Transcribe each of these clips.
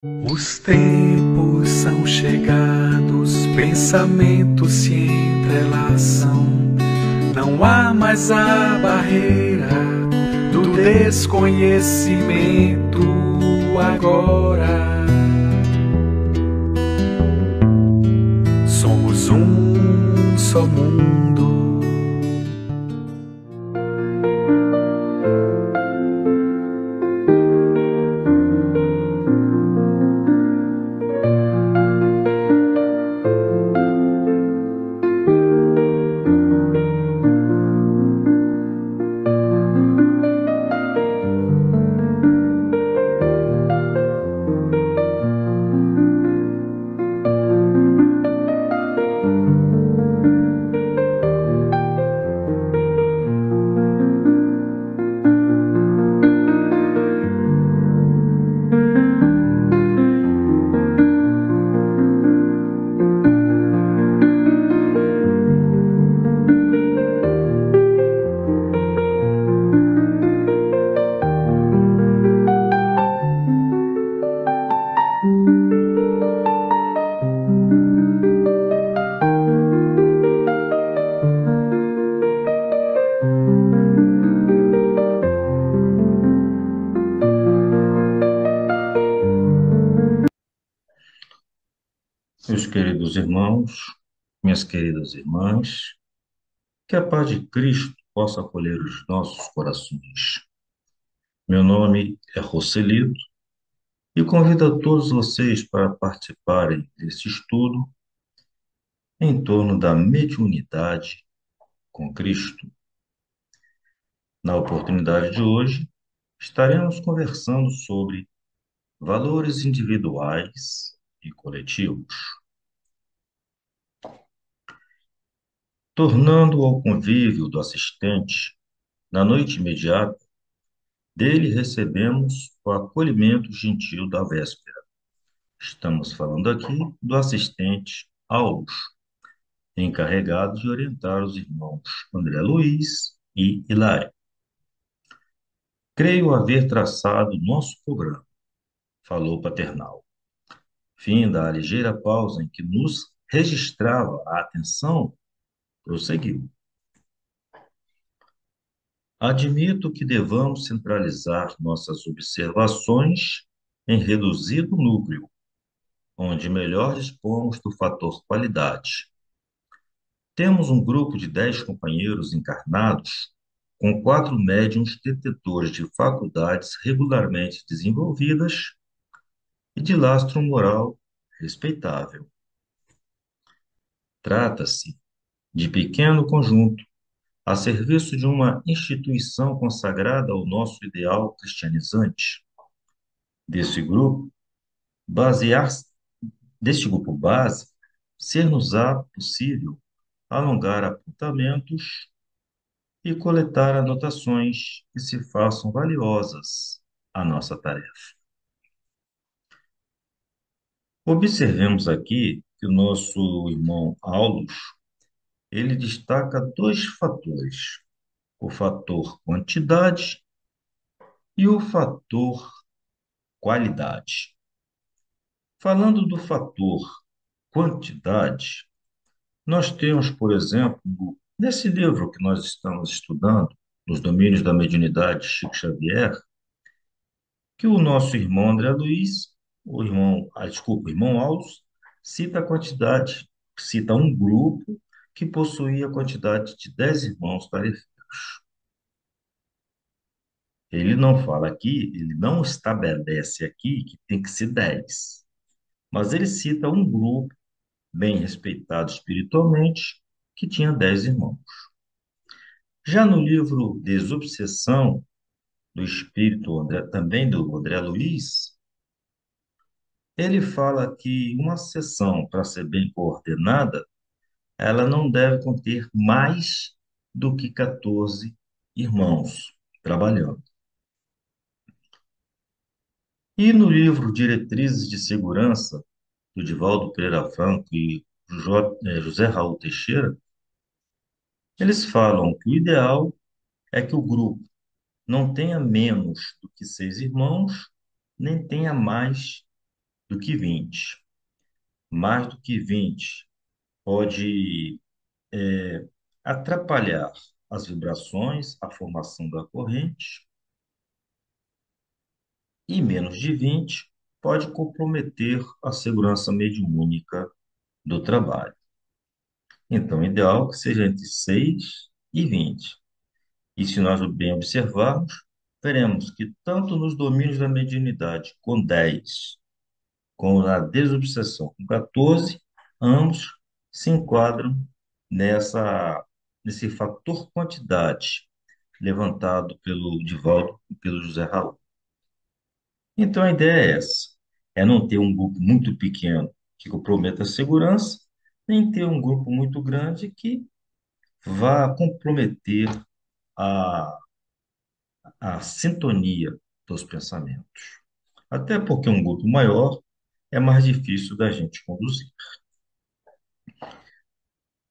Os tempos são chegados, pensamentos se entrelaçam. Não há mais a barreira do desconhecimento agora. Somos um só mundo. Meus queridos irmãos, minhas queridas irmãs, que a paz de Cristo possa acolher os nossos corações. Meu nome é Rocelito e convido a todos vocês para participarem desse estudo em torno da mediunidade com Cristo. Na oportunidade de hoje, estaremos conversando sobre valores individuais e coletivos, tornando ao convívio do assistente, na noite imediata. Dele recebemos o acolhimento gentil da véspera. Estamos falando aqui do assistente Aulus, encarregado de orientar os irmãos André Luiz e Hilário. Creio haver traçado nosso programa, falou Paternal. Fim da ligeira pausa em que nos registrava a atenção, prosseguiu. Admito que devamos centralizar nossas observações em reduzido núcleo, onde melhor dispomos do fator qualidade. Temos um grupo de 10 companheiros encarnados, com 4 médiuns detetores de faculdades regularmente desenvolvidas e de lastro moral respeitável. Trata-se de pequeno conjunto, a serviço de uma instituição consagrada ao nosso ideal cristianizante. Desse grupo, basear, deste grupo base, ser-nos-á possível alongar apontamentos e coletar anotações que se façam valiosas à nossa tarefa. Observemos aqui que o nosso irmão Aulus, ele destaca dois fatores, o fator quantidade e o fator qualidade. Falando do fator quantidade, nós temos, por exemplo, nesse livro que nós estamos estudando, Nos Domínios da Mediunidade, Chico Xavier, que o nosso irmão André Luiz, o irmão Alves, cita a quantidade, cita um grupo que possuía a quantidade de 10 irmãos tarefeiros. Ele não fala aqui, ele não estabelece aqui que tem que ser 10, mas ele cita um grupo bem respeitado espiritualmente que tinha 10 irmãos. Já no livro Desobsessão do Espírito André, também do André Luiz, ele fala que uma sessão, para ser bem coordenada, ela não deve conter mais do que 14 irmãos trabalhando. E no livro Diretrizes de Segurança, do Divaldo Pereira Franco e José Raul Teixeira, eles falam que o ideal é que o grupo não tenha menos do que 6 irmãos, nem tenha mais do que 20. Mais do que 20 pode atrapalhar as vibrações, a formação da corrente, e menos de 20 pode comprometer a segurança mediúnica do trabalho. Então, o ideal é que seja entre 6 e 20. E se nós bem observarmos, veremos que tanto nos domínios da mediunidade com 10, como na desobsessão com 14, ambos se enquadram nesse fator quantidade levantado pelo Divaldo e pelo José Raul. Então a ideia é essa, é não ter um grupo muito pequeno que comprometa a segurança, nem ter um grupo muito grande que vá comprometer a, a sintonia dos pensamentos. Até porque um grupo maior é mais difícil da gente conduzir.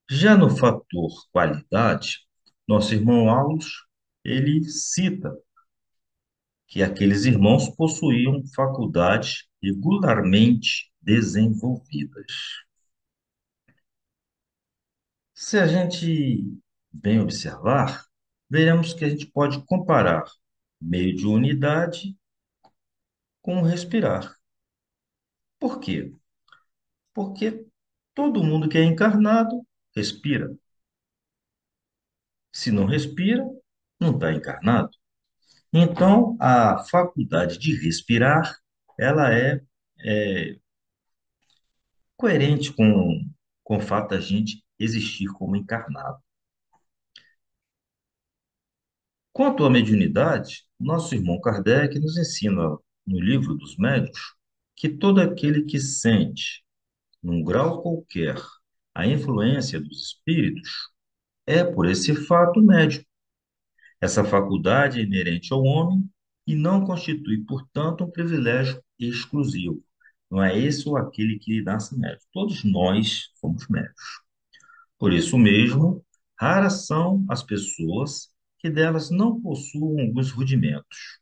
Já no fator qualidade, nosso irmão Aulos, ele cita que aqueles irmãos possuíam faculdades regularmente desenvolvidas. Se a gente bem observar, veremos que a gente pode comparar mediunidade com respirar. Por quê? Porque todo mundo que é encarnado respira. Se não respira, não está encarnado. Então, a faculdade de respirar, ela é coerente com o fato da gente existir como encarnado. Quanto à mediunidade, nosso irmão Kardec nos ensina no livro dos médiuns que todo aquele que sente, num grau qualquer, a influência dos espíritos é, por esse fato, médium. Essa faculdade é inerente ao homem e não constitui, portanto, um privilégio exclusivo. Não é esse ou aquele que nasce médium. Todos nós somos médios. Por isso mesmo, raras são as pessoas que delas não possuam alguns rudimentos.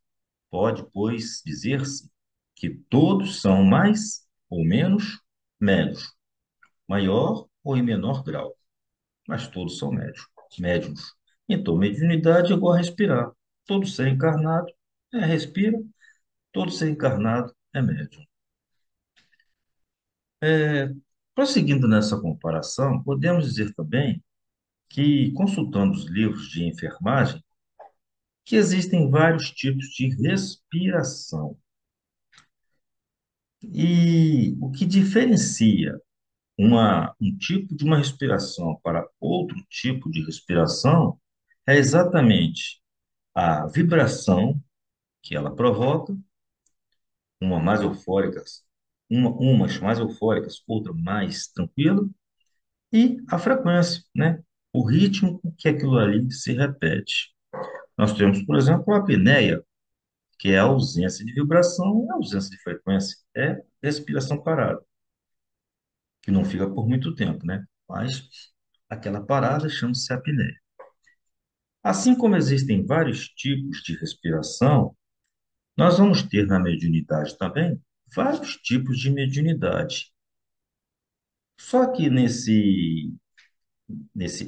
Pode, pois, dizer-se que todos são mais ou menos médios, maior ou em menor grau, mas todos são médiuns. Então, mediunidade é igual a respirar. Todo ser encarnado respira, todo ser encarnado é médium. É, prosseguindo nessa comparação, podemos dizer também que, consultando os livros de enfermagem, que existem vários tipos de respiração. E o que diferencia um tipo de uma respiração para outro tipo de respiração é exatamente a vibração que ela provoca, uma mais eufóricas, umas mais eufóricas, outra mais tranquila, e a frequência, né? O ritmo com que aquilo ali se repete. Nós temos, por exemplo, a apneia, que é a ausência de vibração, é a ausência de frequência, é respiração parada, que não fica por muito tempo, né? Mas aquela parada chama-se apneia. Assim como existem vários tipos de respiração, nós vamos ter na mediunidade também vários tipos de mediunidade. Só que nesse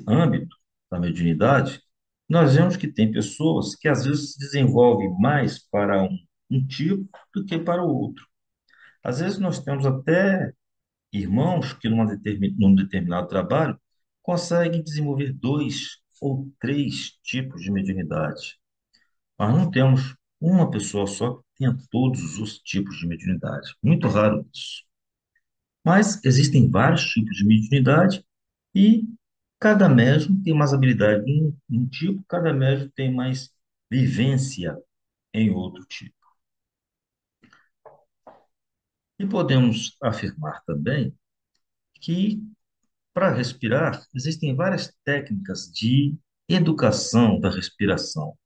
âmbito da mediunidade, nós vemos que tem pessoas que às vezes se desenvolvem mais para um tipo do que para o outro. Às vezes nós temos até irmãos que num determinado trabalho conseguem desenvolver dois ou três tipos de mediunidade. Nós não temos uma pessoa só que tenha todos os tipos de mediunidade. Muito raro isso. Mas existem vários tipos de mediunidade e cada médium tem mais habilidade em um tipo, cada médium tem mais vivência em outro tipo. E podemos afirmar também que, para respirar, existem várias técnicas de educação da respiração.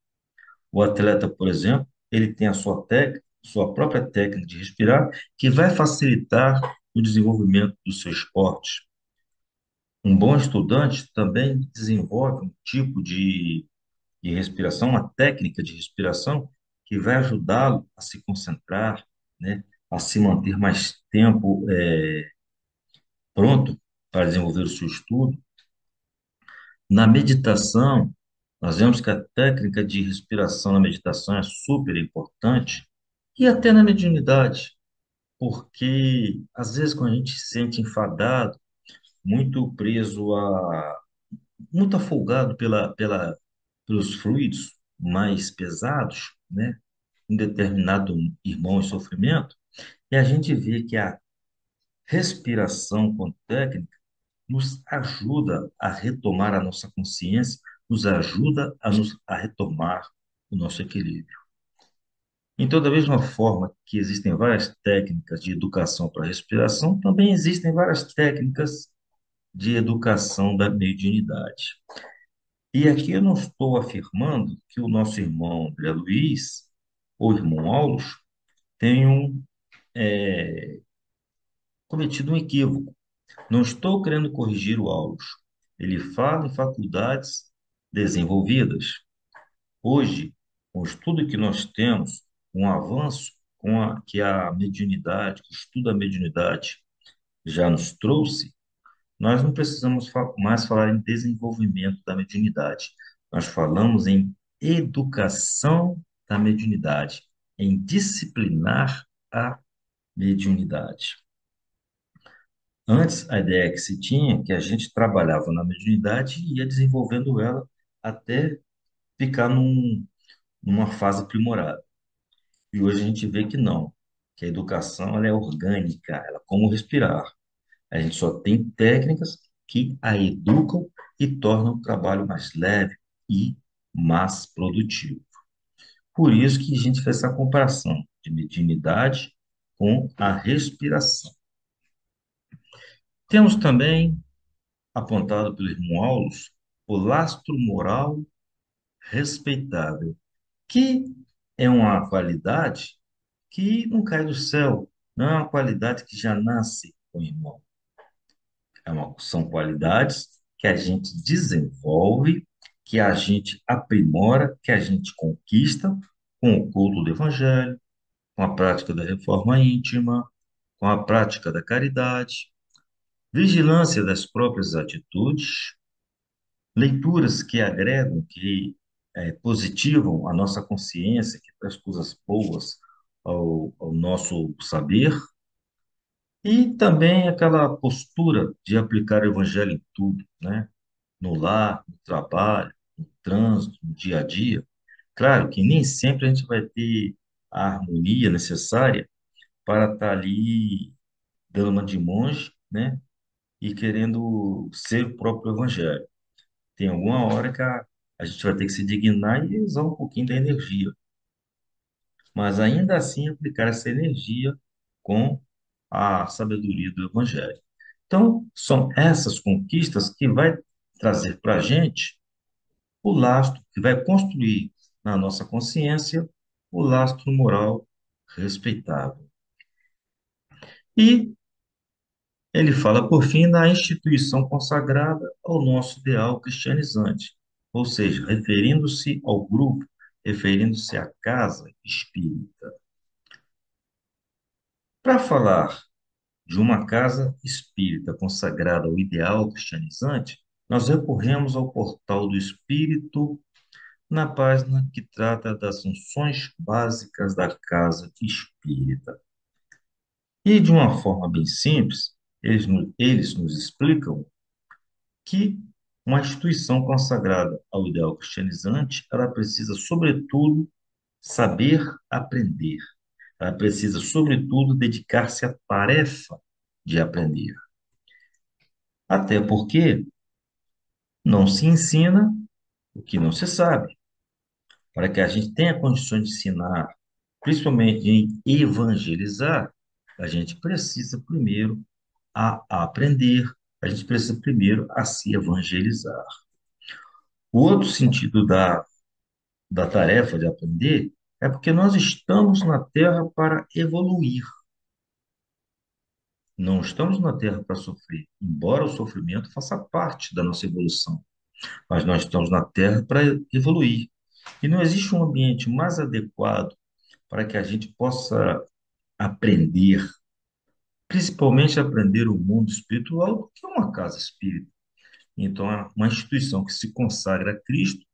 O atleta, por exemplo, ele tem a sua técnica, sua própria técnica de respirar, que vai facilitar o desenvolvimento do seu esporte. Um bom estudante também desenvolve um tipo de respiração, uma técnica de respiração que vai ajudá-lo a se concentrar, né? a se manter mais tempo pronto para desenvolver o seu estudo. Na meditação, nós vemos que a técnica de respiração na meditação é super importante e até na mediunidade, porque às vezes quando a gente se sente enfadado, muito preso a, muito afogado pelos fluidos mais pesados, né? Um determinado irmão em sofrimento, e a gente vê que a respiração com técnica nos ajuda a retomar a nossa consciência, nos ajuda a retomar o nosso equilíbrio. Então, da mesma forma que existem várias técnicas de educação para a respiração, também existem várias técnicas de educação da mediunidade. E aqui eu não estou afirmando que o nosso irmão André Luiz, ou irmão Aulos, tenham cometido um equívoco. Não estou querendo corrigir o Aulos. Ele fala em faculdades desenvolvidas. Hoje, com o estudo que nós temos, um avanço que a mediunidade, que o estudo da mediunidade já nos trouxe, nós não precisamos mais falar em desenvolvimento da mediunidade. Nós falamos em educação da mediunidade, em disciplinar a mediunidade. Antes, a ideia que se tinha é que a gente trabalhava na mediunidade e ia desenvolvendo ela até ficar numa fase aprimorada. E hoje a gente vê que não, que a educação ela é orgânica, ela é como respirar. A gente só tem técnicas que a educam e tornam o trabalho mais leve e mais produtivo. Por isso que a gente fez essa comparação de mediunidade com a respiração. Temos também, apontado pelo irmão Aulos, o lastro moral respeitável, que é uma qualidade que não cai do céu, não é uma qualidade que já nasce com o irmão. São qualidades que a gente desenvolve, que a gente aprimora, que a gente conquista com o culto do evangelho, com a prática da reforma íntima, com a prática da caridade, vigilância das próprias atitudes, leituras que agregam, que positivam a nossa consciência, que traz coisas boas ao nosso saber, e também aquela postura de aplicar o evangelho em tudo, né? No lar, no trabalho, no trânsito, no dia a dia. Claro que nem sempre a gente vai ter a harmonia necessária para estar ali dando uma de monge, né? E querendo ser o próprio evangelho. Tem alguma hora que a gente vai ter que se dignar e usar um pouquinho da energia, mas ainda assim aplicar essa energia com a sabedoria do evangelho. Então, são essas conquistas que vai trazer para a gente o lastro, que vai construir na nossa consciência o lastro moral respeitável. E ele fala, por fim, na instituição consagrada ao nosso ideal cristianizante, ou seja, referindo-se ao grupo, referindo-se à casa espírita. Para falar de uma casa espírita consagrada ao ideal cristianizante, nós recorremos ao Portal do Espírito na página que trata das funções básicas da casa espírita. E, de uma forma bem simples, eles nos explicam que uma instituição consagrada ao ideal cristianizante, ela precisa, sobretudo, saber aprender. Ela precisa, sobretudo, dedicar-se à tarefa de aprender. Até porque não se ensina o que não se sabe. Para que a gente tenha condições de ensinar, principalmente em evangelizar, a gente precisa primeiro a aprender, a gente precisa primeiro a se evangelizar. O outro sentido da tarefa de aprender é porque nós estamos na Terra para evoluir. Não estamos na Terra para sofrer, embora o sofrimento faça parte da nossa evolução. Mas nós estamos na Terra para evoluir. E não existe um ambiente mais adequado para que a gente possa aprender, principalmente aprender o mundo espiritual, do que uma casa espírita. Então, uma instituição que se consagra a Cristo,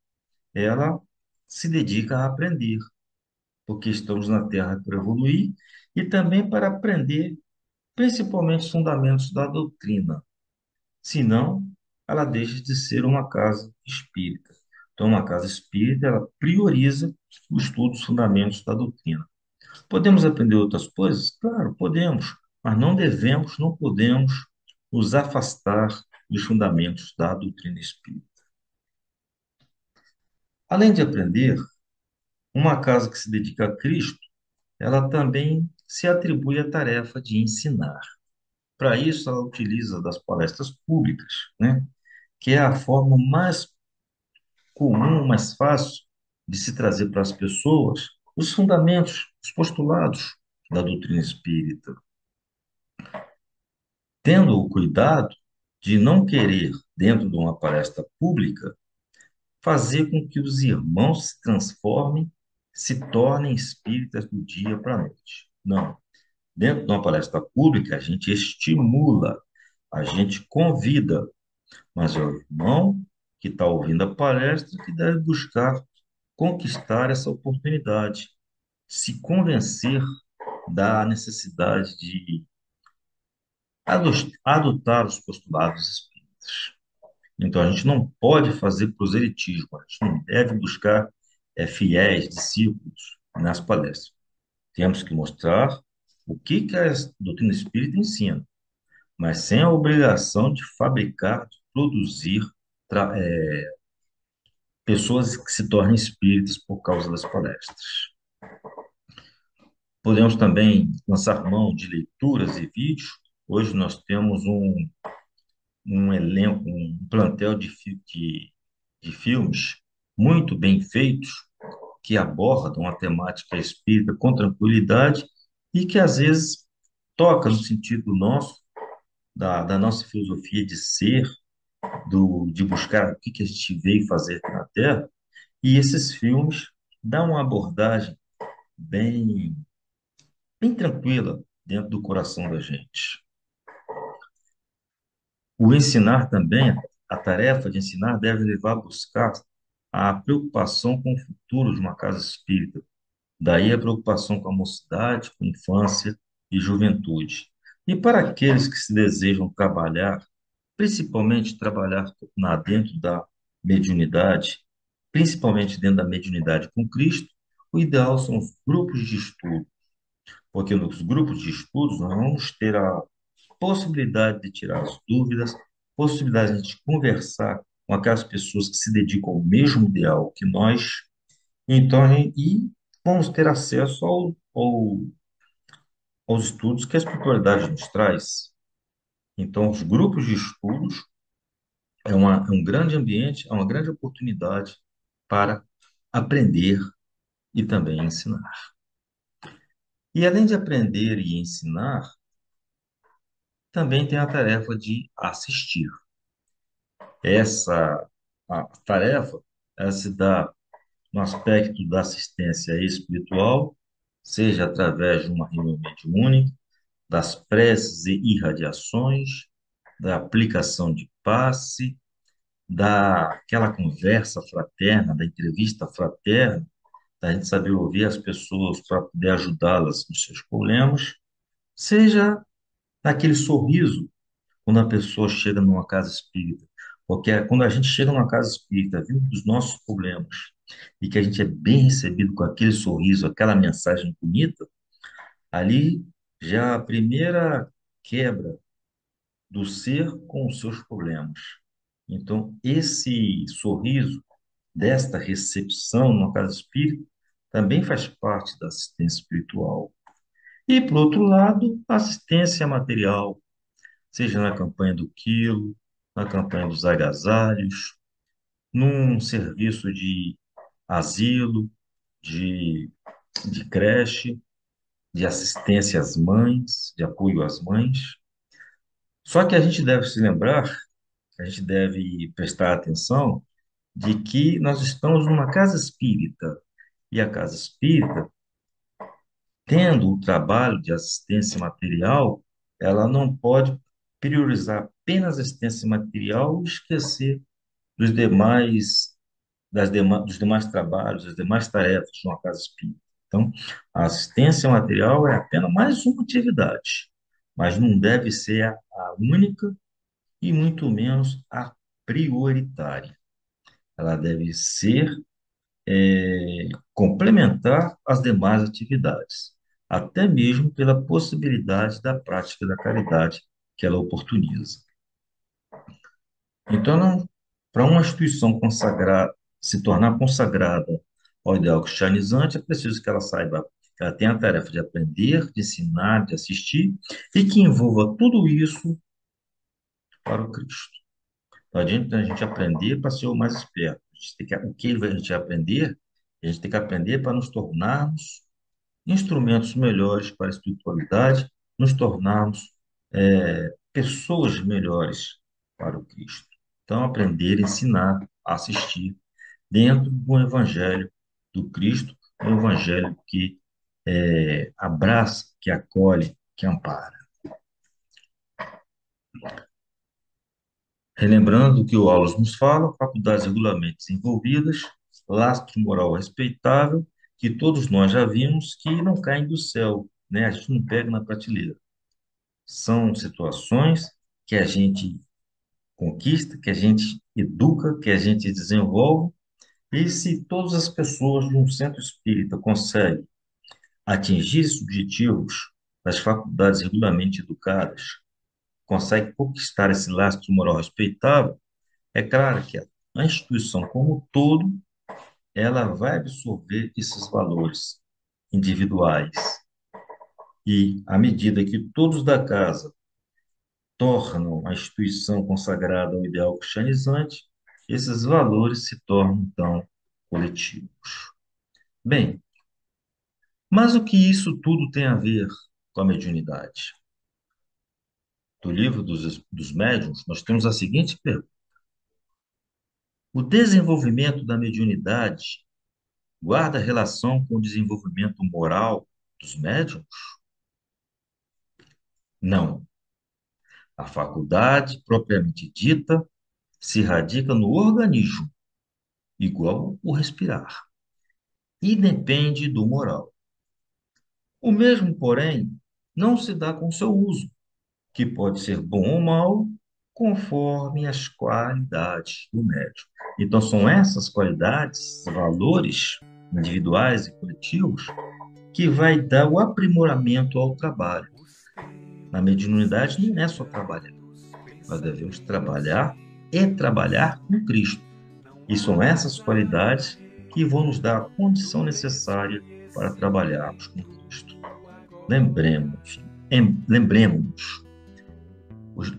ela se dedica a aprender, porque estamos na Terra para evoluir e também para aprender, principalmente os fundamentos da doutrina. Senão, ela deixa de ser uma casa espírita. Então, uma casa espírita, ela prioriza o estudo dos fundamentos da doutrina. Podemos aprender outras coisas? Claro, podemos, mas não devemos, não podemos nos afastar dos fundamentos da doutrina espírita. Além de aprender, uma casa que se dedica a Cristo, ela também se atribui a tarefa de ensinar. Para isso, ela utiliza das palestras públicas, né? Que é a forma mais comum, mais fácil de se trazer para as pessoas os fundamentos, os postulados da doutrina espírita, tendo o cuidado de não querer, dentro de uma palestra pública, fazer com que os irmãos se transformem, se tornem espíritas do dia para a noite. Não. Dentro de uma palestra pública, a gente estimula, a gente convida, mas é o irmão que está ouvindo a palestra que deve buscar conquistar essa oportunidade, se convencer da necessidade de adotar os postulados espíritas. Então, a gente não pode fazer proselitismo, a gente não deve buscar fiéis, discípulos nas palestras. Temos que mostrar o que a doutrina espírita ensina, mas sem a obrigação de fabricar, de produzir pessoas que se tornem espíritas por causa das palestras. Podemos também lançar mão de leituras e vídeos. Hoje nós temos um elenco, um plantel de filmes muito bem feitos, que abordam a temática espírita com tranquilidade e que às vezes toca no sentido nosso, da nossa filosofia de ser, de buscar o que a gente veio fazer aqui na Terra. E esses filmes dão uma abordagem bem, bem tranquila dentro do coração da gente. O ensinar também, a tarefa de ensinar deve levar a buscar a preocupação com o futuro de uma casa espírita. Daí a preocupação com a mocidade, com a infância e juventude. E para aqueles que se desejam trabalhar, principalmente trabalhar dentro da mediunidade, principalmente dentro da mediunidade com Cristo, o ideal são os grupos de estudo, porque nos grupos de estudos nós vamos ter a possibilidade de tirar as dúvidas, possibilidade de conversar com aquelas pessoas que se dedicam ao mesmo ideal que nós, então, e vamos ter acesso aos estudos que a espiritualidade nos traz. Então, os grupos de estudos é um grande ambiente, é uma grande oportunidade para aprender e também ensinar. E além de aprender e ensinar, também tem a tarefa de assistir. Essa a tarefa ela se dá no aspecto da assistência espiritual, seja através de uma reunião mediúnica, das preces e irradiações, da aplicação de passe, daquela conversa fraterna, da entrevista fraterna, da gente saber ouvir as pessoas para poder ajudá-las nos seus problemas, seja naquele sorriso quando a pessoa chega numa casa espírita. Porque quando a gente chega numa casa espírita, vindo dos nossos problemas, e que a gente é bem recebido com aquele sorriso, aquela mensagem bonita, ali já a primeira quebra do ser com os seus problemas. Então, esse sorriso, desta recepção numa casa espírita, também faz parte da assistência espiritual. E, por outro lado, a assistência material, seja na campanha do quilo, na campanha dos agasalhos, num serviço de asilo, de, de creche, de assistência às mães, de apoio às mães. Só que a gente deve se lembrar, a gente deve prestar atenção de que nós estamos numa casa espírita. E a casa espírita, tendo o trabalho de assistência material, ela não pode priorizar apenas a assistência material e esquecer dos demais, dos demais trabalhos, das demais tarefas de uma casa espírita. Então, a assistência material é apenas mais uma atividade, mas não deve ser a única e muito menos a prioritária. Ela deve ser complementar as demais atividades, até mesmo pela possibilidade da prática da caridade que ela oportuniza. Então, para uma instituição consagrada, se tornar consagrada ao ideal cristianizante, é preciso que ela saiba que ela tem a tarefa de aprender, de ensinar, de assistir, e que envolva tudo isso para o Cristo. Não adianta a gente aprender para ser o mais esperto. O que a gente vai aprender? A gente tem que aprender para nos tornarmos instrumentos melhores para a espiritualidade, nos tornarmos pessoas melhores para o Cristo. Então, aprender, ensinar, assistir dentro do Evangelho do Cristo, um Evangelho que abraça, que acolhe, que ampara. Relembrando que o Aulos nos fala, faculdades regularmente desenvolvidas, lastro moral respeitável, que todos nós já vimos que não caem do céu, né? A gente não pega na prateleira. São situações que a gente conquista, que a gente educa, que a gente desenvolve, e se todas as pessoas de um centro espírita conseguem atingir esses objetivos das faculdades regularmente educadas, conseguem conquistar esse lastro moral respeitável, é claro que a instituição como um todo, ela vai absorver esses valores individuais. E, à medida que todos da casa tornam a instituição consagrada ao ideal cristianizante, esses valores se tornam, então, coletivos. Bem, mas o que isso tudo tem a ver com a mediunidade? Do livro dos médiuns, nós temos a seguinte pergunta: o desenvolvimento da mediunidade guarda relação com o desenvolvimento moral dos médiuns? Não. A faculdade, propriamente dita, se radica no organismo, igual o respirar, e depende do moral. O mesmo, porém, não se dá com seu uso, que pode ser bom ou mau, conforme as qualidades do médium. Então, são essas qualidades, valores individuais e coletivos, que vai dar o aprimoramento ao trabalho. Na mediunidade não é só trabalhar. Nós devemos trabalhar e trabalhar com Cristo. E são essas qualidades que vão nos dar a condição necessária para trabalharmos com Cristo. Lembremos,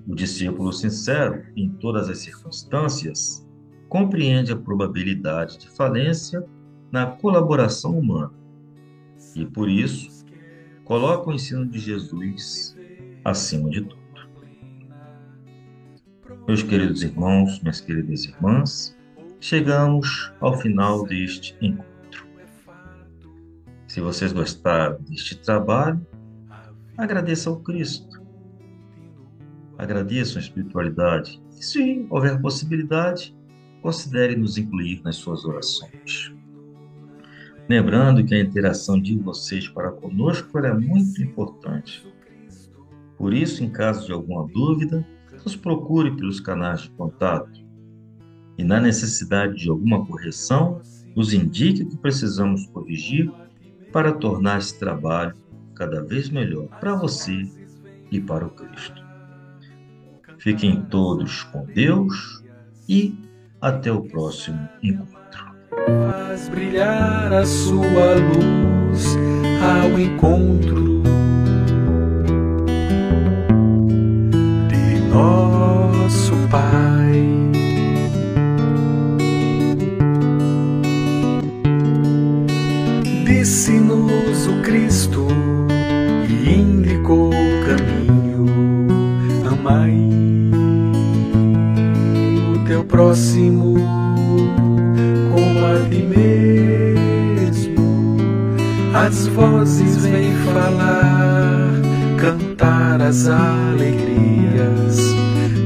o discípulo sincero, em todas as circunstâncias, compreende a probabilidade de falência na colaboração humana e, por isso, coloca o ensino de Jesus acima de tudo. Meus queridos irmãos, minhas queridas irmãs, chegamos ao final deste encontro. Se vocês gostaram deste trabalho, agradeça ao Cristo. Agradeçam a espiritualidade. E, se houver possibilidade, considere nos incluir nas suas orações. Lembrando que a interação de vocês para conosco é muito importante. Por isso, em caso de alguma dúvida, nos procure pelos canais de contato. E na necessidade de alguma correção, nos indique o que precisamos corrigir para tornar esse trabalho cada vez melhor para você e para o Cristo. Fiquem todos com Deus e até o próximo encontro. Faz brilhar a sua luz ao encontro de nosso Pai. Disse-nos o Cristo e indicou o caminho. Amai o teu próximo como a ti mesmo. As vozes vêm falar, cantar as alegrias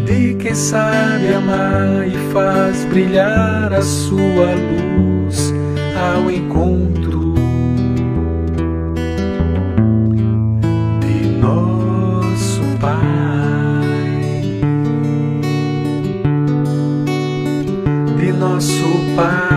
de quem sabe amar e faz brilhar a sua luz ao encontro de nosso Pai, de nosso Pai.